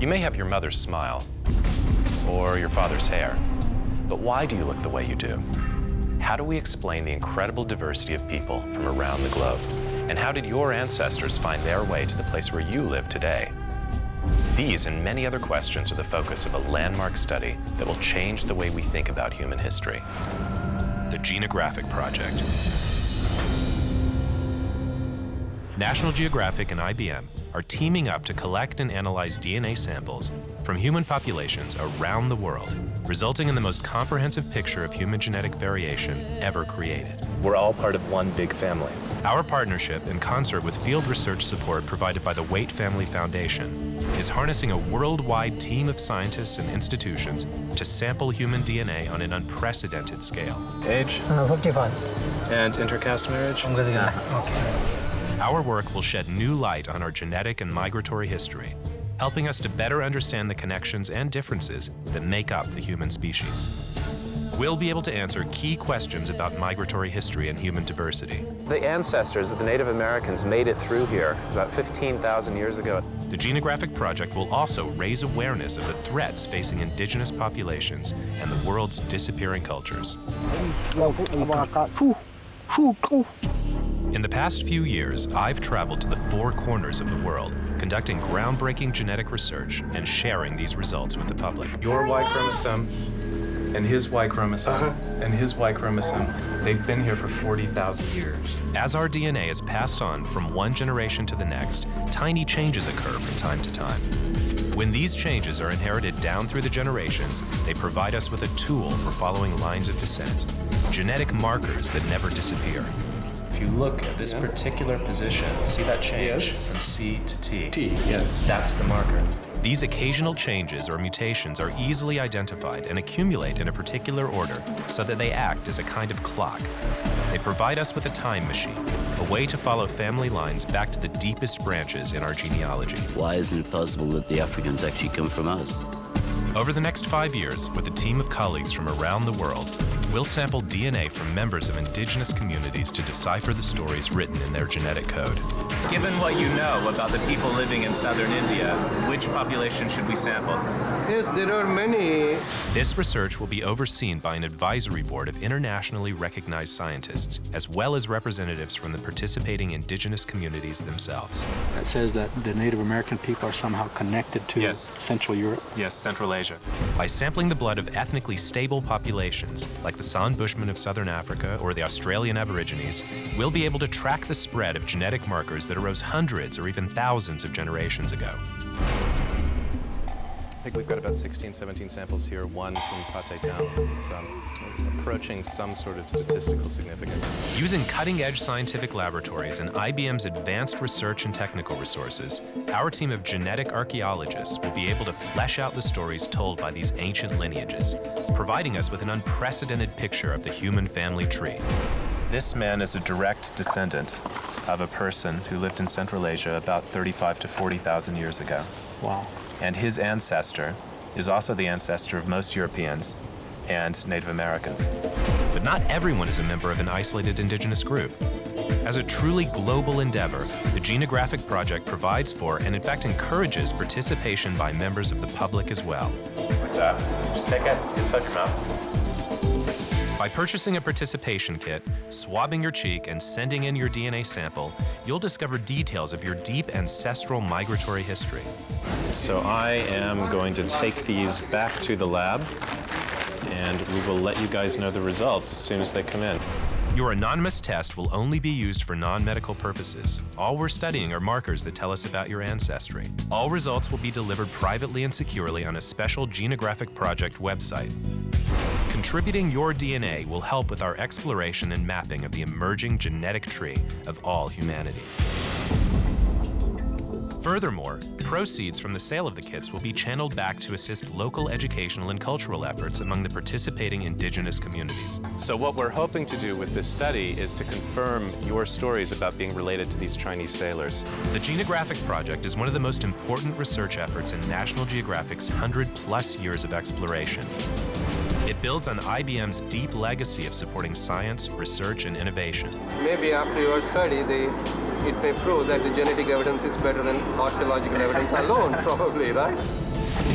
You may have your mother's smile or your father's hair, but why do you look the way you do? How do we explain the incredible diversity of people from around the globe? And how did your ancestors find their way to the place where you live today? These and many other questions are the focus of a landmark study that will change the way we think about human history. The Genographic Project. National Geographic and IBM are teaming up to collect and analyze DNA samples from human populations around the world, resulting in the most comprehensive picture of human genetic variation ever created. We're all part of one big family. Our partnership, in concert with field research support provided by the Waite Family Foundation, is harnessing a worldwide team of scientists and institutions to sample human DNA on an unprecedented scale. Age? 55. And intercaste marriage? I'm good. Okay. Our work will shed new light on our genetic and migratory history, helping us to better understand the connections and differences that make up the human species. We'll be able to answer key questions about migratory history and human diversity. The ancestors of the Native Americans made it through here about 15,000 years ago. The Genographic Project will also raise awareness of the threats facing indigenous populations and the world's disappearing cultures. In the past few years, I've traveled to the four corners of the world, conducting groundbreaking genetic research and sharing these results with the public. Your Y chromosome and his Y chromosome and his Y chromosome, they've been here for 40,000 years. As our DNA is passed on from one generation to the next, tiny changes occur from time to time. When these changes are inherited down through the generations, they provide us with a tool for following lines of descent, genetic markers that never disappear. If you look at this particular position, see that change from C to T? T, yes. That's the marker. These occasional changes or mutations are easily identified and accumulate in a particular order so that they act as a kind of clock. They provide us with a time machine, a way to follow family lines back to the deepest branches in our genealogy. Why isn't it possible that the Africans actually come from us? Over the next 5 years, with a team of colleagues from around the world, we'll sample DNA from members of indigenous communities to decipher the stories written in their genetic code. Given what you know about the people living in southern India, which population should we sample? Yes, there are many. This research will be overseen by an advisory board of internationally recognized scientists, as well as representatives from the participating indigenous communities themselves. It says that the Native American people are somehow connected to Central Europe. Yes, Central Asia. By sampling the blood of ethnically stable populations, like the San Bushmen of southern Africa or the Australian Aborigines, we'll be able to track the spread of genetic markers that arose hundreds or even thousands of generations ago. I think we've got about 16, 17 samples here, one from Pate Town. It's approaching some sort of statistical significance. Using cutting-edge scientific laboratories and IBM's advanced research and technical resources, our team of genetic archaeologists will be able to flesh out the stories told by these ancient lineages, providing us with an unprecedented picture of the human family tree. This man is a direct descendant of a person who lived in Central Asia about 35 to 40,000 years ago. Wow. And his ancestor is also the ancestor of most Europeans and Native Americans. But not everyone is a member of an isolated indigenous group. As a truly global endeavor, the Genographic Project provides for and in fact encourages participation by members of the public as well. Just take it inside your mouth. By purchasing a participation kit, swabbing your cheek, and sending in your DNA sample, you'll discover details of your deep ancestral migratory history. So I am going to take these back to the lab, and we will let you guys know the results as soon as they come in. Your anonymous test will only be used for non-medical purposes. All we're studying are markers that tell us about your ancestry. All results will be delivered privately and securely on a special Genographic Project website. Contributing your DNA will help with our exploration and mapping of the emerging genetic tree of all humanity. Furthermore, proceeds from the sale of the kits will be channeled back to assist local educational and cultural efforts among the participating indigenous communities. So what we're hoping to do with this study is to confirm your stories about being related to these Chinese sailors. The Genographic Project is one of the most important research efforts in National Geographic's 100+ years of exploration. It builds on IBM's deep legacy of supporting science, research, and innovation. Maybe after your study, it may prove that the genetic evidence is better than archaeological evidence alone, probably, right?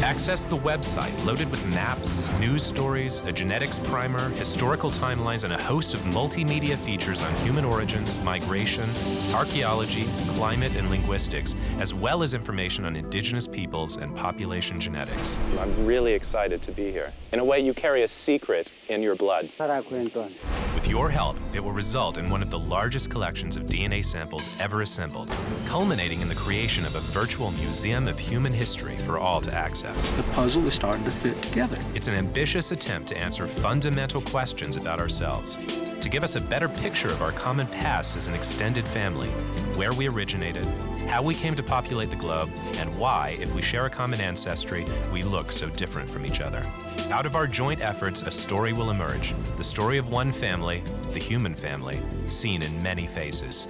Access the website loaded with maps, news stories, a genetics primer, historical timelines, and a host of multimedia features on human origins, migration, archaeology, climate, and linguistics, as well as information on indigenous peoples and population genetics. I'm really excited to be here. In a way, you carry a secret in your blood. With your help, it will result in one of the largest collections of DNA samples ever assembled, culminating in the creation of a virtual museum of human history for all to access. The puzzle is starting to fit together. It's an ambitious attempt to answer fundamental questions about ourselves, to give us a better picture of our common past as an extended family, where we originated, how we came to populate the globe, and why, if we share a common ancestry, we look so different from each other. Out of our joint efforts, a story will emerge, the story of one family, the human family, seen in many faces.